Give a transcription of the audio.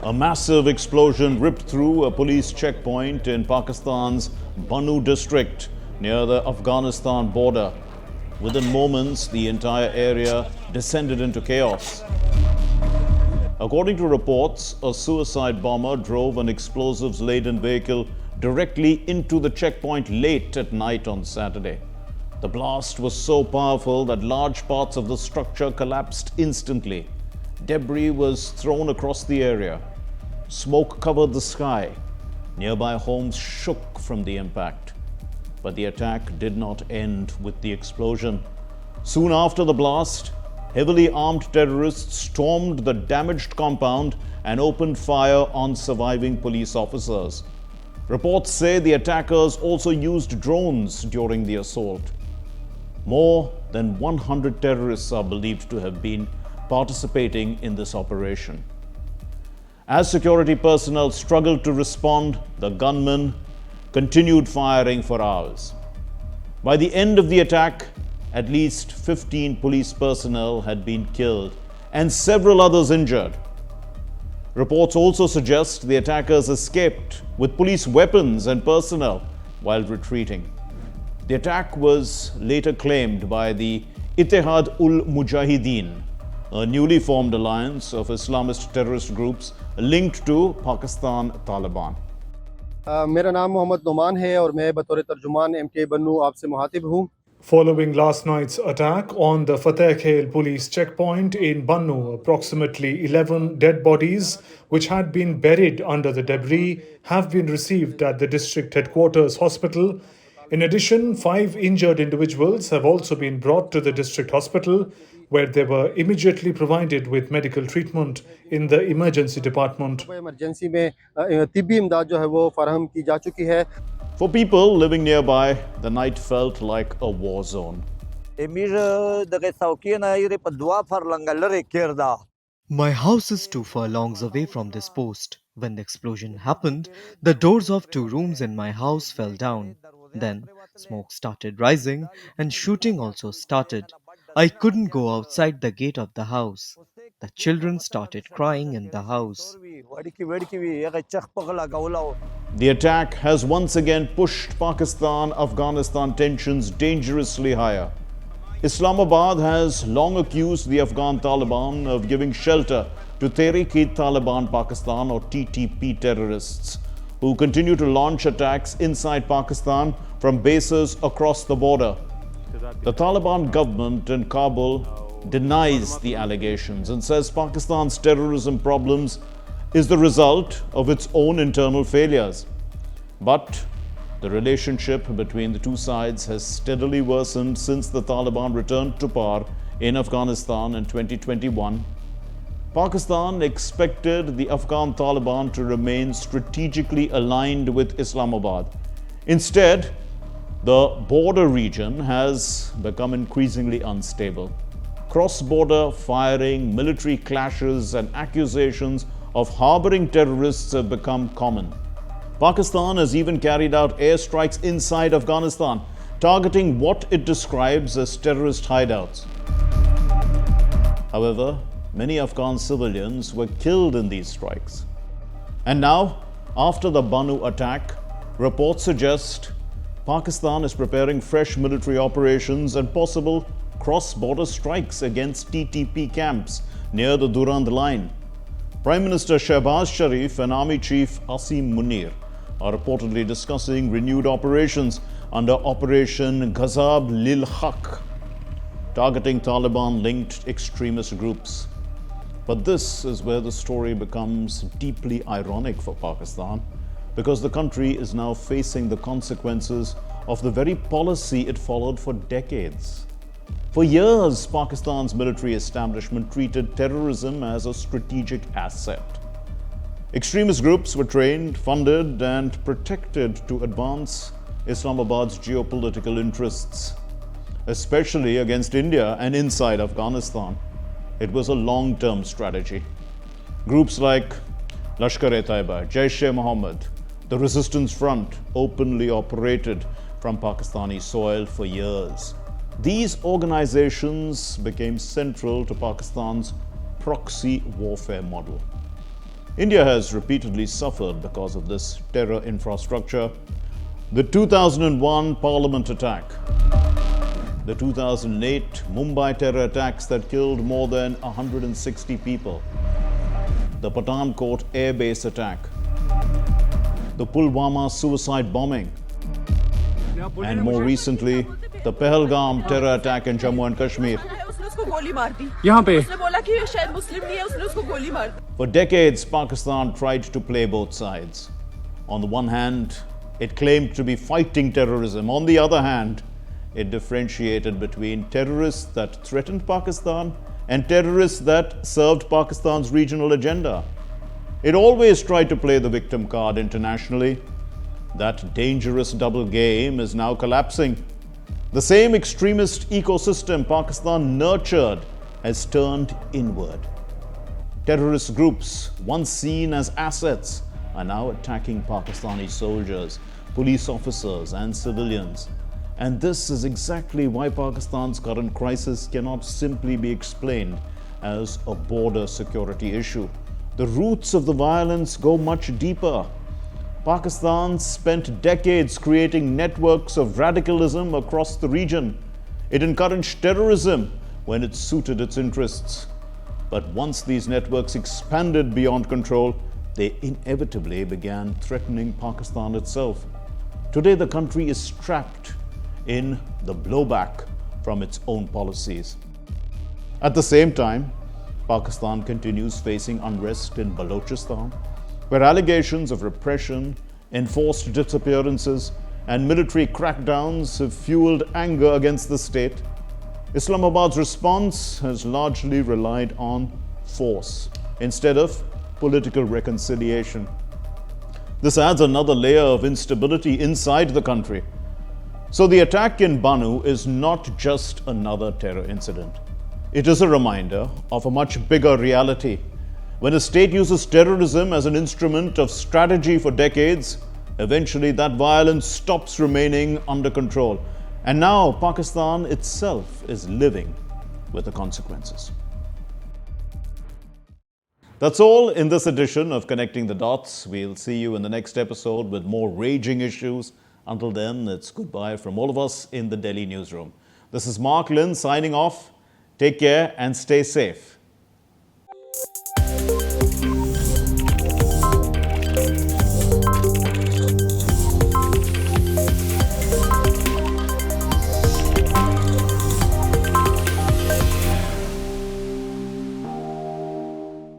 A massive explosion ripped through a police checkpoint in Pakistan's Bannu district near the Afghanistan border. Within moments, the entire area descended into chaos. According to reports, a suicide bomber drove an explosives-laden vehicle directly into the checkpoint late at night on Saturday. The blast was so powerful that large parts of the structure collapsed instantly. Debris was thrown across the area. Smoke covered the sky. Nearby homes shook from the impact. But the attack did not end with the explosion. Soon after the blast, heavily armed terrorists stormed the damaged compound and opened fire on surviving police officers. Reports say the attackers also used drones during the assault. More than 100 terrorists are believed to have been participating in this operation. As security personnel struggled to respond, the gunmen continued firing for hours. By the end of the attack, at least 15 police personnel had been killed and several others injured. Reports also suggest the attackers escaped with police weapons and personnel while retreating. The attack was later claimed by the Ittehad-ul-Mujahideen, a newly formed alliance of Islamist terrorist groups linked to Pakistan Taliban. मेरा नाम मोहम्मद नोमान है और मैं बतौर तर्जुमान MK बन्नू आपसे मुखातिब हूँ. Following last night's attack on the Tehreek-e-Taliban police checkpoint in Bannu, approximately 11 dead bodies, which had been buried under the debris, have been received at the district headquarters hospital. In addition, 5 injured individuals have also been brought to the district hospital, where they were immediately provided with medical treatment in the emergency department. Emergency में तिब्बी इमदाद जो है वो फराहम की जा चुकी है. For people living nearby, the night felt like a war zone. My house is 2 furlongs away from this post. When the explosion happened, the doors of 2 rooms in my house fell down. Then smoke started rising and shooting also started. I couldn't go outside the gate of the house. The children started crying in the house. The attack has once again pushed Pakistan-Afghanistan tensions dangerously higher. Islamabad has long accused the Afghan Taliban of giving shelter to Tehreek-e-Taliban Pakistan or TTP terrorists, who continue to launch attacks inside Pakistan from bases across the border. The Taliban government in Kabul denies the allegations and says Pakistan's terrorism problems is the result of its own internal failures. But the relationship between the two sides has steadily worsened since the Taliban returned to power in Afghanistan in 2021. Pakistan expected the Afghan Taliban to remain strategically aligned with Islamabad. Instead, the border region has become increasingly unstable. Cross-border firing, military clashes, and accusations of harboring terrorists have become common. Pakistan has even carried out airstrikes inside Afghanistan, targeting what it describes as terrorist hideouts. However, many Afghan civilians were killed in these strikes. And now, after the Bannu attack, reports suggest Pakistan is preparing fresh military operations and possible cross-border strikes against TTP camps near the Durand line. Prime Minister Shehbaz Sharif and Army Chief Asim Munir are reportedly discussing renewed operations under Operation Ghazab Lil-Haq, targeting Taliban-linked extremist groups. But this is where the story becomes deeply ironic for Pakistan, because the country is now facing the consequences of the very policy it followed for decades. For years, Pakistan's military establishment treated terrorism as a strategic asset. Extremist groups were trained, funded, and protected to advance Islamabad's geopolitical interests, especially against India and inside Afghanistan. It was a long-term strategy. Groups like Lashkar-e-Taiba, Jaish-e-Mohammed, the Resistance Front openly operated from Pakistani soil for years. These organizations became central to Pakistan's proxy warfare model. India has repeatedly suffered because of this terror infrastructure. The 2001 Parliament attack, the 2008 Mumbai terror attacks that killed more than 160 people, the Pathankot air base attack, the Pulwama suicide bombing, and more recently, the Pahalgam terror attack in Jammu and Kashmir. For decades, Pakistan tried to play both sides. On the one hand, it claimed to be fighting terrorism. On the other hand, it differentiated between terrorists that threatened Pakistan and terrorists that served Pakistan's regional agenda. It always tried to play the victim card internationally. That dangerous double game is now collapsing. The same extremist ecosystem Pakistan nurtured has turned inward. Terrorist groups, once seen as assets, are now attacking Pakistani soldiers, police officers, and civilians. And this is exactly why Pakistan's current crisis cannot simply be explained as a border security issue. The roots of the violence go much deeper. Pakistan spent decades creating networks of radicalism across the region. It encouraged terrorism when it suited its interests. But once these networks expanded beyond control, they inevitably began threatening Pakistan itself. Today, the country is trapped in the blowback from its own policies. At the same time, Pakistan continues facing unrest in Balochistan, where allegations of repression, enforced disappearances, and military crackdowns have fueled anger against the state. Islamabad's response has largely relied on force instead of political reconciliation. This adds another layer of instability inside the country. So the attack in Bannu is not just another terror incident. It is a reminder of a much bigger reality. When a state uses terrorism as an instrument of strategy for decades, eventually that violence stops remaining under control. And now Pakistan itself is living with the consequences. That's all in this edition of Connecting the Dots. We'll see you in the next episode with more raging issues. Until then, it's goodbye from all of us in the Delhi newsroom. This is Mark Lynn signing off. Take care and stay safe.